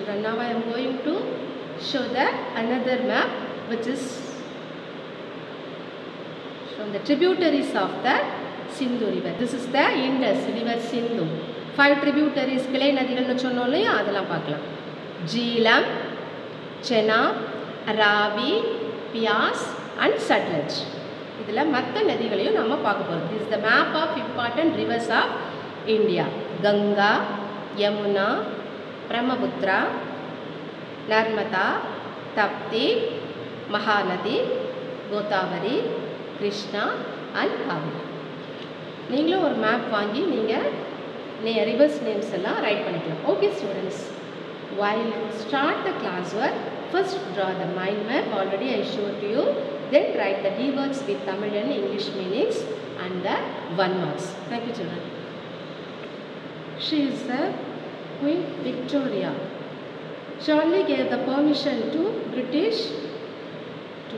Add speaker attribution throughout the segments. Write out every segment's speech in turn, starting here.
Speaker 1: children. Now I am going to show the another map which is from the tributaries of the Sindhu river. This is the Indus river Sindhu. 5 tributaries கிளை நதிகள்னு சொன்னோம் இல்லையா, அதெல்லாம் பார்க்கலாம். ஜீலம், செனாப், ராவி, Beas and Satluj. இதில் மற்ற நதிகளையும் நம்ம பார்க்க போகிறோம். This is the map of important rivers of India. Ganga, Yamuna, Brahmaputra, Narmada, Tapti, Mahanadi, Godavari, Krishna and Kaveri. நீங்களும் ஒரு மேப் வாங்கி நீங்கள் ரிவர்ஸ் நேம்ஸ் எல்லாம் ரைட் பண்ணிக்கலாம். Okay students, while you start the class work, first draw the mind map. Already I showed to you. Then write the keywords with Tamil and English meanings and the 1 marks. Thank you children. She is the Queen Victoria. She only gave the permission to British to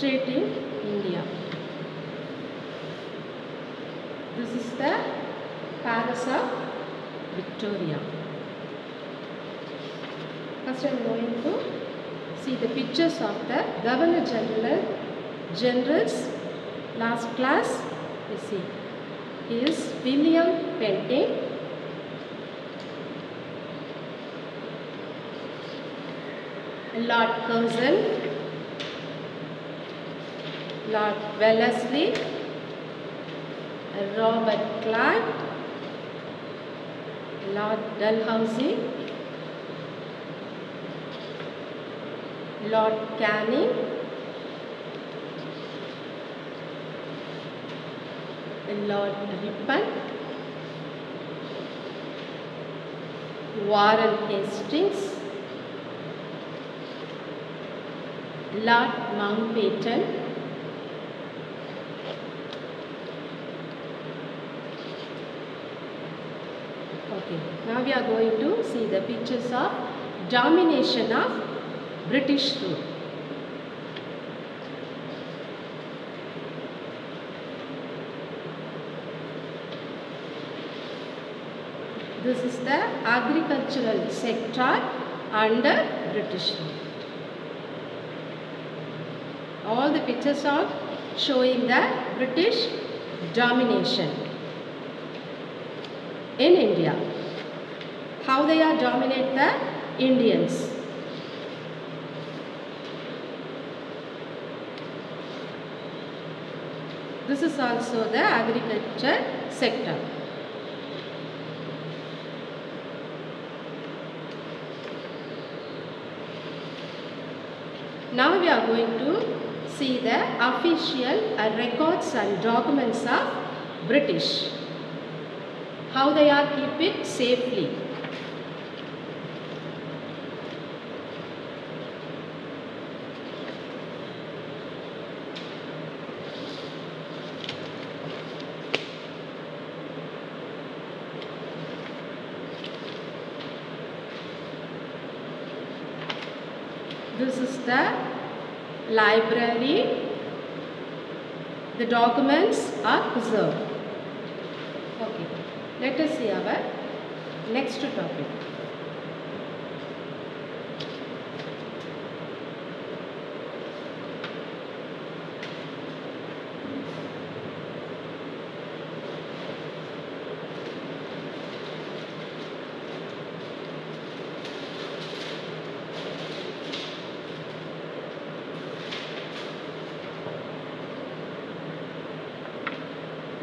Speaker 1: trade in India. This is the Palace of Victoria. First I am going to see the pictures of the Governor Generals. Last class you see he is William Bentinck. Lord Curzon, Lord Wellesley, Robert Clive, Lord Dalhousie, Lord Canning, Lord Ripon, Warren Hastings, Lord Mountbatten, okay, now we are going to see the pictures of domination of British rule. This is the agricultural sector under British rule. All the pictures are showing the British domination in India. How they are dominate the Indians. This is also the agriculture sector. Now we are going to see the official records and documents of British. How they are keep it safely. This is the library. The documents are preserved. Okay, let us see our next topic.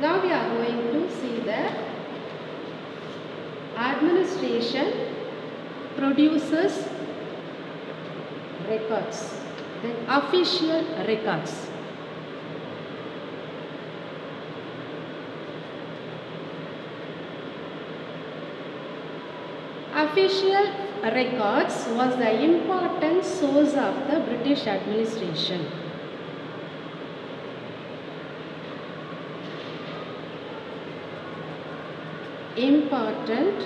Speaker 1: Now we are going to see the administration produces records, the official records. Official records was the important source of the British administration. Important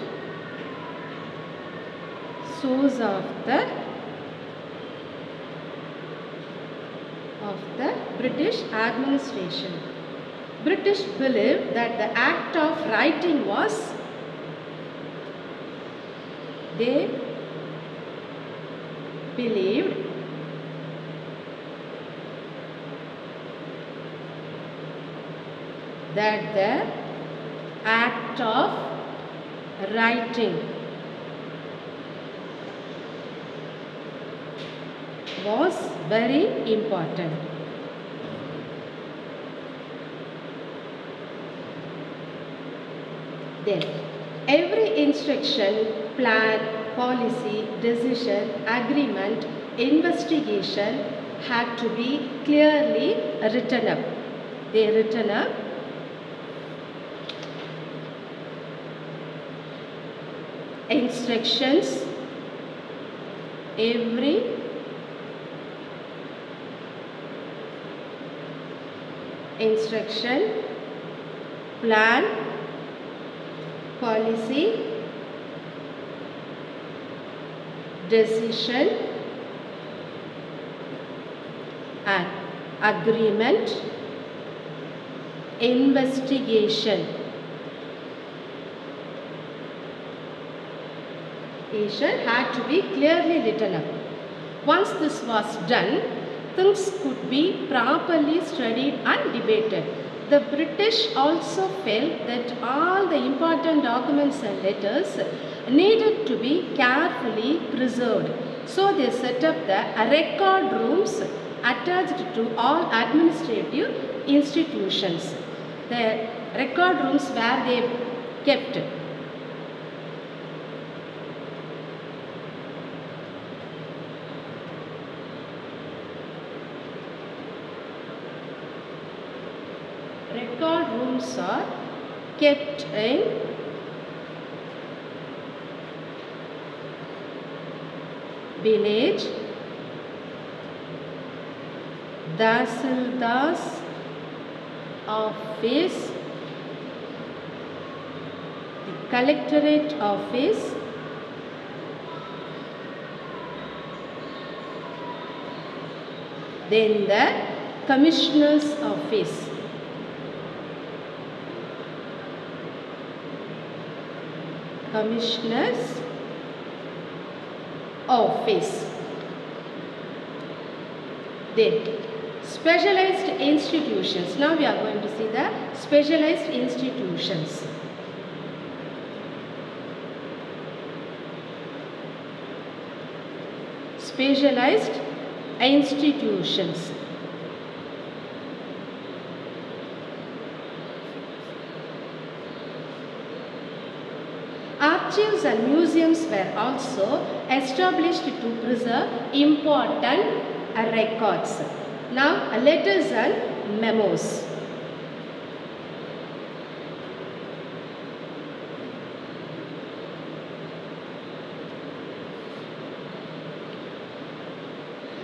Speaker 1: source of the British administration. British believed that the act of writing was, they believed that the act of writing was very important. Then, every instruction, plan, policy, decision, agreement, investigation had to be clearly written up. They written up. Instructions, every instruction, plan, policy, decision, and agreement, investigation had to be clearly written up. Once this was done, things could be properly studied and debated. The British also felt that all the important documents and letters needed to be carefully preserved. So they set up the record rooms attached to all administrative institutions. The record rooms where they kept record rooms are kept in village, Tahsildar's office, the collectorate office, then the commissioner's office. Commissioner's office. Then specialized institutions. Now we are going to see the specialized institutions. Specialized institutions. Archives and museums were also established to preserve important records. Now, letters and memos.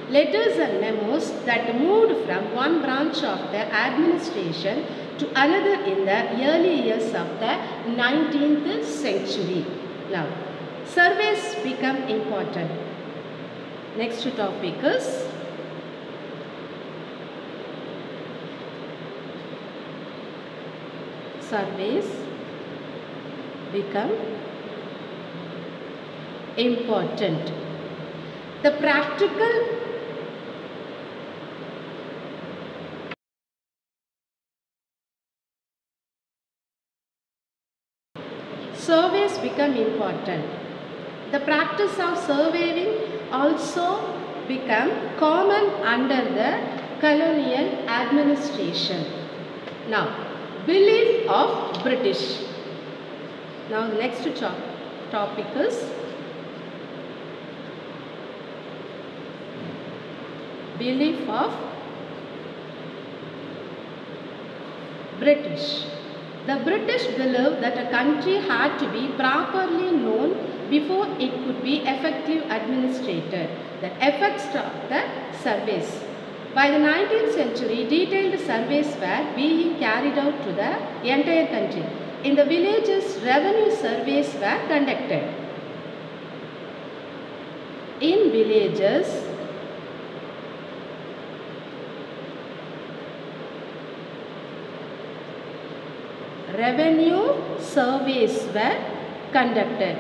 Speaker 1: Letters and memos that moved from one branch of the administration to another in the early years of the 19th century. Now, surveys become important. Next topic is surveys become important. The practical surveys become important. The practice of surveying also became common under the colonial administration. Now, belief of British. Now, the next topic is belief of British. The British believed that a country had to be properly known before it could be effectively administrated. The effects of the surveys. By the 19th century, detailed surveys were being carried out to the entire country. In the villages, revenue surveys were conducted. In villages, revenue surveys were conducted.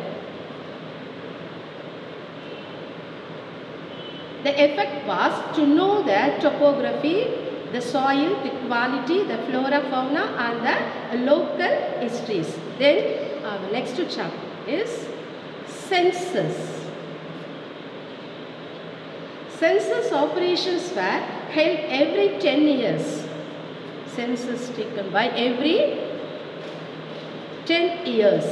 Speaker 1: The effect was to know the topography, the soil, the quality, the flora, fauna and the local histories. Then the next chapter is census. Census operations were held every 10 years. Census taken by every 10 years.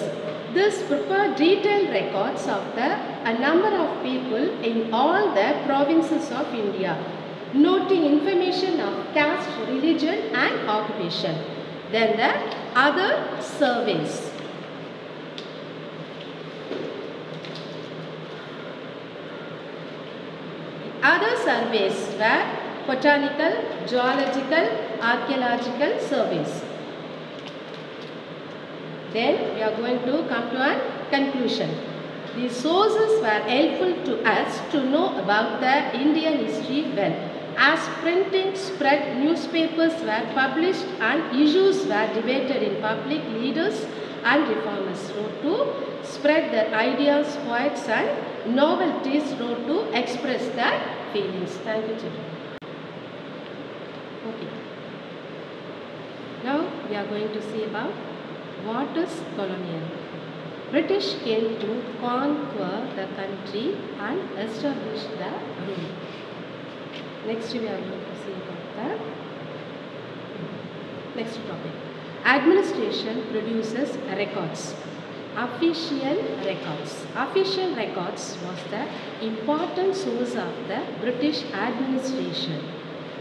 Speaker 1: This prepared detailed records of a number of people in all the provinces of India, noting information of caste, religion and occupation. Then the other surveys. Other surveys were botanical, zoological, archaeological surveys. Then we are going to come to a conclusion. These sources were helpful to us to know about the Indian history well. As printing spread, newspapers were published and issues were debated in public. Leaders and reformers wrote to spread their ideas, poets and novelties wrote to express their feelings. Thank you, children. Okay. Now we are going to see about what is colonial. British came to conquer the country and establish the rule. Next we are going to see about the next topic. Administration produces records. Official records. Official records was the important source of the British administration.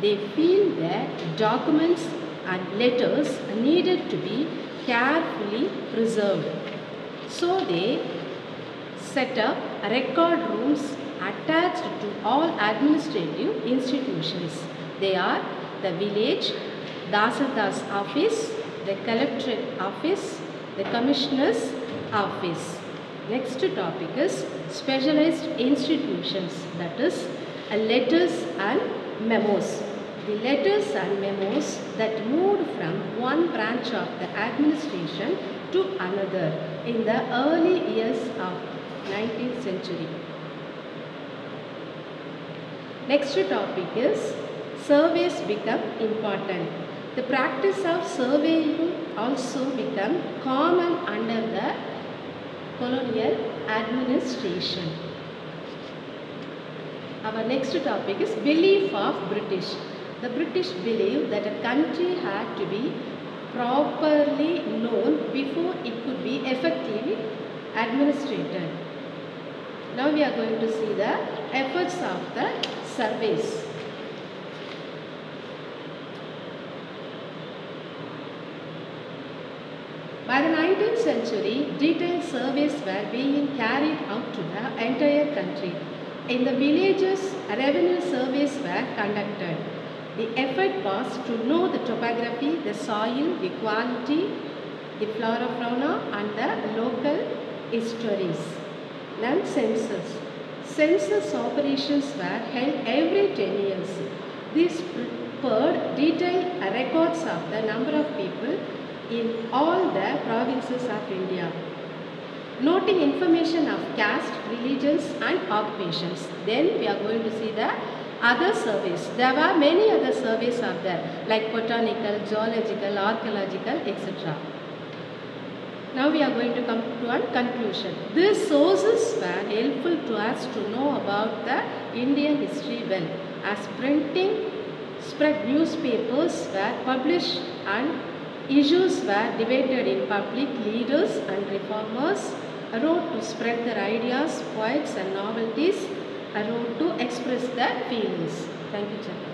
Speaker 1: They feel that documents and letters needed to be carefully preserved. So they set up record rooms attached to all administrative institutions. They are the village, Dasadar's office, the collectorate office, the commissioner's office. Next topic is specialized institutions, that is letters and memos. The letters and memos that moved from one branch of the administration to another in the early years of 19th century. Next topic is surveys become important. The practice of surveying also became common under the colonial administration. Our next topic is belief of British. The British believed that a country had to be properly known before it could be effectively administrated. Now we are going to see the efforts of the surveys. By the 19th century, detailed surveys were being carried out to the entire country. In the villages, revenue surveys were conducted. The effort was to know the topography, the soil, the quality, the flora, fauna and the local histories. Then census. Census operations were held every 10 years. These prepared detailed records of the number of people in all the provinces of India, noting information of caste, religions and occupations. Then we are going to see the other surveys. There were many other surveys are there, like botanical, zoological, archaeological, etc. Now we are going to come to a conclusion. These sources were helpful to us to know about the Indian history well. As printing spread, newspapers were published and issues were debated in public. Leaders and reformers wrote to spread their ideas, poets and novelties wrote to express their feelings. Thank you, children.